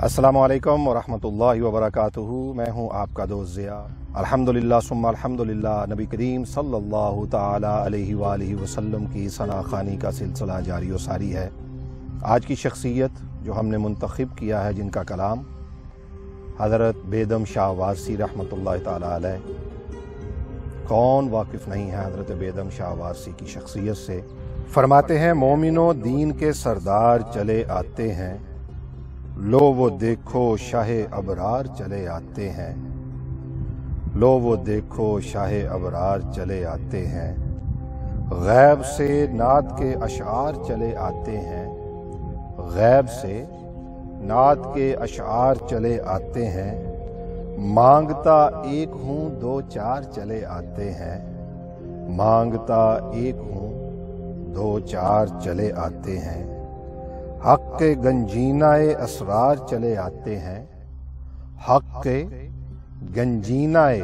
अस्सलामुअलैकुम वरहमतुल्लाहि वबरकातुहू। मैं हूँ आपका दोस्त ज़िया। अल्हम्दुलिल्लाह सुम्मा अल्हम्दुलिल्लाह, नबी करीम सल्लल्लाहु ताला अलैहि वालिहि वसल्लम की सना ख़ानी का सिलसिला जारी व सारी है। आज की शख्सियत जो हमने मुंतखब किया है, जिनका कलाम हज़रत बेदम शाह वारसी रहमतुल्लाह ताला अलैह। कौन वाकिफ़ नहीं है हज़रत बेदम शाह वारसी की शख्सियत से। फरमाते हैं, मोमिनो दीन के सरदार चले आते हैं, लो वो देखो शाहे अबरार चले आते हैं। लो वो देखो शाहे अबरार चले आते हैं। गैब से नात के अशआर चले आते हैं। गैब से नात के अशआर चले आते हैं। मांगता एक हूँ दो चार चले आते हैं। मांगता एक हूँ दो चार चले आते हैं। हक के गंजीनाए असरार चले आते हैं। हक के गंजीनाए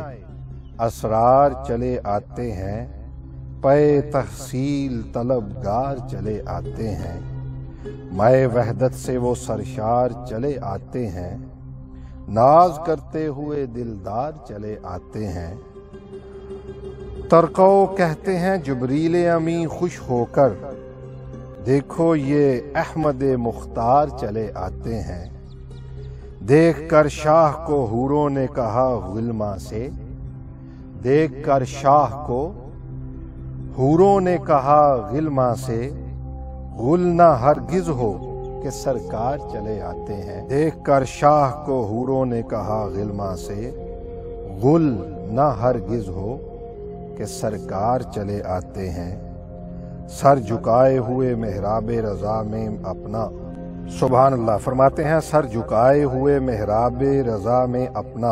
असरार चले आते हैं। पे तहसील तलबगार चले आते हैं। मैं वहदत से वो सरशार चले आते हैं। नाज करते हुए दिलदार चले आते हैं। तरको कहते हैं जुबरील अमी खुश होकर, देखो ये अहमद मुख्तार चले आते हैं। देख कर शाह को हूरों ने कहा गुलमा से। देख कर शाह को हूरों ने कहा गुलमा से, गुल ना हरगिज हो कि सरकार चले आते हैं। देख कर शाह को हूरों ने कहा गुलमा से, गुल ना हरगिज हो कि सरकार चले आते हैं। सर झुकाए हुए मेहराब रज़ा में अपना, सुभान अल्लाह। फरमाते हैं, सर झुकाए हुए मेहराब रज़ा में अपना,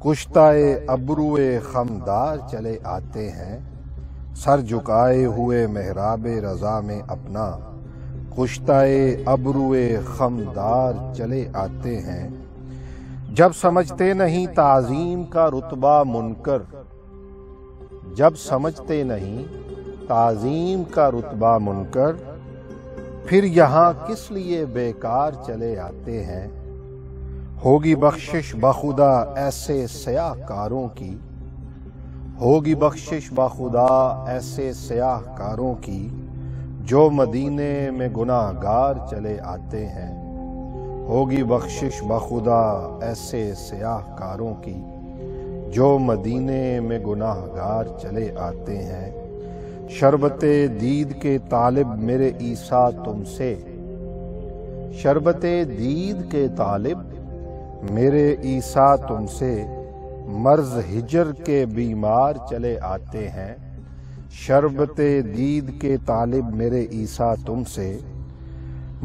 कुश्ताए अबरुए खमदार चले आते हैं। सर झुकाए हुए मेहराब रज़ा में अपना, कुश्ताए अबरुए खमदार चले आते हैं। जब समझते नहीं ताज़ीम का रुतबा मुनकर, जब समझते नहीं ताज़ीम का रुतबा मुनकर, फिर यहाँ किस लिए बेकार चले आते हैं। होगी बख्शिश बखुदा ऐसे सयाहकारों की, होगी बख्शिश बखुदा ऐसे सयाहकारों की, जो मदीने में गुनाहगार चले आते हैं। होगी बख्शिश बखुदा ऐसे सयाहकारों की, जो मदीने में गुनाहगार चले आते हैं। शरबते दीद के तालिब मेरे ईसा तुमसे, शरबते दीद के तालिब मेरे ईसा तुमसे, मर्ज हिजर के बीमार चले आते हैं। शरबते दीद के तालिब मेरे ईसा तुमसे,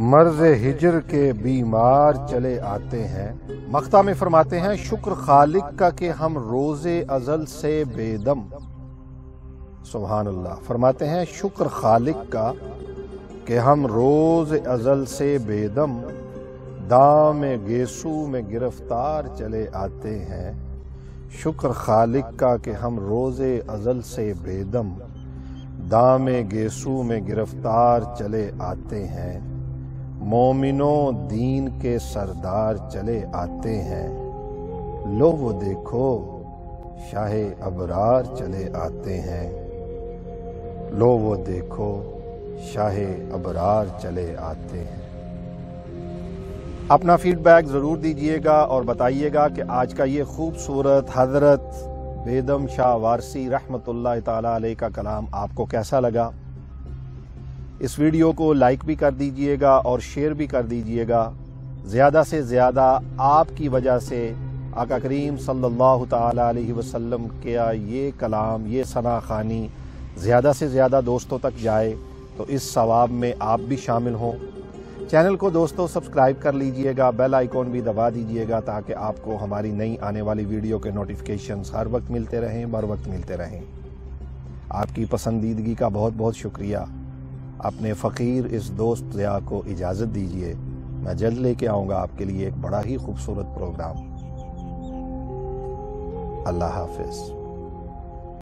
मर्ज हिजर के बीमार चले आते हैं। मक्ता में फरमाते हैं, शुक्र खालिक का कि हम रोज़े अज़ल से बेदम, सुभान अल्लाह। फरमाते हैं, शुक्र खालिक का कि हम रोज़ अज़ल से बेदम, दाम गेसू में गिरफ्तार चले आते हैं। शुक्र खालिक का कि हम रोज़े अज़ल से बेदम, दाम गेसू में गिरफ्तार चले आते हैं। मोमिनों दीन के सरदार चले आते हैं। लो वो देखो शाहे अबरार चले आते हैं। लो वो देखो शाहे अबरार चले आते हैं। अपना फीडबैक ज़रूर दीजिएगा और बताइएगा कि आज का ये खूबसूरत हज़रत बेदम शाह वारसी रहमतुल्लाह ताला अलैह का कलाम आपको कैसा लगा। इस वीडियो को लाइक भी कर दीजिएगा और शेयर भी कर दीजिएगा। ज़्यादा से ज़्यादा आपकी वजह से आका करीम सल्लल्लाहु ताला अलैहि वसल्लम का ये कलाम, ये सना ख़ानी ज़्यादा से ज़्यादा दोस्तों तक जाए, तो इस सवाब में आप भी शामिल हों। चैनल को दोस्तों सब्सक्राइब कर लीजिएगा, बेल आइकॉन भी दबा दीजिएगा, ताकि आपको हमारी नई आने वाली वीडियो के नोटिफिकेशंस हर वक्त मिलते रहें, बर वक्त मिलते रहें। आपकी पसंदीदगी का बहुत बहुत शुक्रिया। अपने फ़कीर इस दोस्त ज़िया को इजाज़त दीजिए। मैं जल्द लेके आऊँगा आपके लिए एक बड़ा ही खूबसूरत प्रोग्राम। अल्लाह हाफ़िज़।